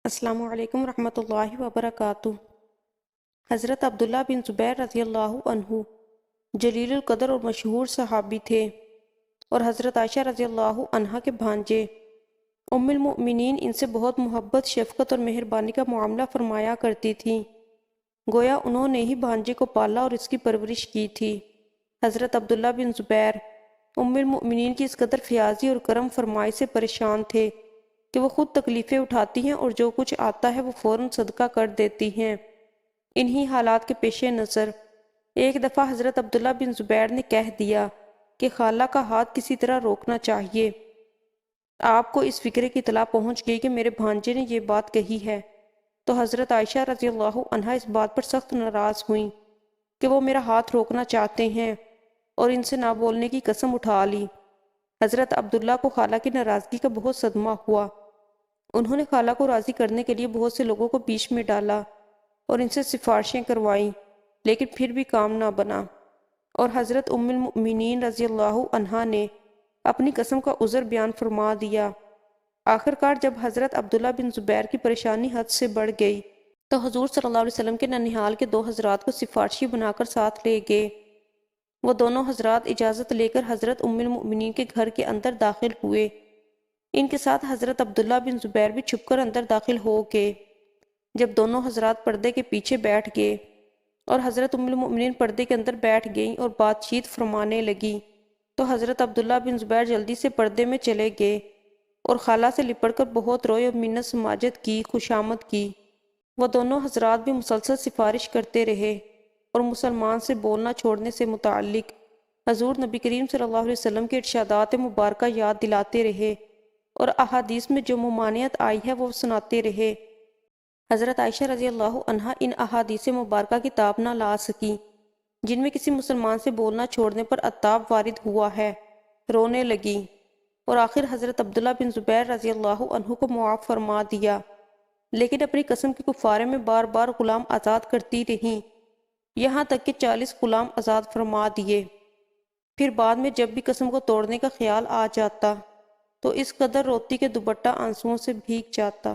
السلام علیکم ورحمۃ اللہ وبرکاتہ۔ حضرت عبداللہ بن زبیر رضی اللہ عنہ جلیل القدر اور مشہور صحابی تھے، اور حضرت عائشہ رضی اللہ عنہا کے بھانجے ام المؤمنین ان سے بہت محبت، شفقت اور مہربانی کا معاملہ فرمایا کرتی تھیں، گویا انہوں نے ہی بھانجے کو پالا اور اس کی پرورش کی تھی۔ حضرت عبداللہ بن زبیر ام المؤمنین کی اس قدر فیاضی اور کرم فرمائی سے پریشان تھے کہ وہ خود تکلیفیں اٹھاتی ہیں اور جو کچھ آتا ہے وہ فوراً صدقہ کر دیتی ہیں۔ انہی حالات کے پیش نظر ایک دفعہ حضرت عبداللہ بن زبیر نے کہہ دیا کہ خالہ کا ہاتھ کسی طرح روکنا چاہیے۔ آپ کو اس فکرے کی اطلاع پہنچ گئی کہ میرے بھانجے نے یہ بات کہی ہے، تو حضرت عائشہ رضی اللہ عنہا اس بات پر سخت ناراض ہوئیں کہ وہ میرا ہاتھ روکنا چاہتے ہیں، اور ان سے نہ بولنے کی قسم اٹھا لی۔ حضرت عبداللہ کو خالہ کی ناراضگی کا بہت صدمہ ہوا۔ انہوں نے خالہ کو راضی کرنے کے لیے بہت سے لوگوں کو بیچ میں ڈالا اور ان سے سفارشیں کروائیں، لیکن پھر بھی کام نہ بنا، اور حضرت ام المؤمنین رضی اللہ عنہا نے اپنی قسم کا عذر بیان فرما دیا۔ آخر کار جب حضرت عبداللہ بن زبیر کی پریشانی حد سے بڑھ گئی تو حضور صلی اللہ علیہ وسلم کے ننھیال کے 2 حضرات کو سفارشی بنا کر ساتھ لے گئے۔ وہ دونوں حضرات اجازت لے کر حضرت ام المؤمنین کے گھر کے اندر داخل ہوئے۔ ان کے ساتھ حضرت عبداللہ بن زبیر بھی چھپ کر اندر داخل ہو گئے۔ جب دونوں حضرات پردے کے پیچھے بیٹھ گئے اور حضرت ام المؤمنین پردے کے اندر بیٹھ گئیں اور بات چیت فرمانے لگی، تو حضرت عبداللہ بن زبیر جلدی سے پردے میں چلے گئے اور خالہ سے لپٹ کر بہت روئے اور منت سماجت کی، خوشامد کی۔ وہ دونوں حضرات بھی مسلسل سفارش کرتے رہے اور مسلمان سے بولنا چھوڑنے سے متعلق حضور نبی کریم صلی اللہ علیہ وسلم کے ارشادات مبارکہ یاد دلاتے رہے، اور احادیث میں جو ممانعت آئی ہے وہ سناتے رہے۔ حضرت عائشہ رضی اللہ عنہا ان احادیث مبارکہ کی تاب نہ لا سکی جن میں کسی مسلمان سے بولنا چھوڑنے پر عتاب وارد ہوا ہے، رونے لگی، اور آخر حضرت عبداللہ بن زبیر رضی اللہ عنہ کو معاف فرما دیا، لیکن اپنی قسم کے کفارے میں بار بار غلام آزاد کرتی رہیں، یہاں تک کہ 40 غلام آزاد فرما دیے۔ پھر بعد میں جب بھی قسم کو توڑنے کا خیال آ جاتا تو اس قدر روتی کہ دوپٹہ آنسوؤں سے بھیگ جاتا۔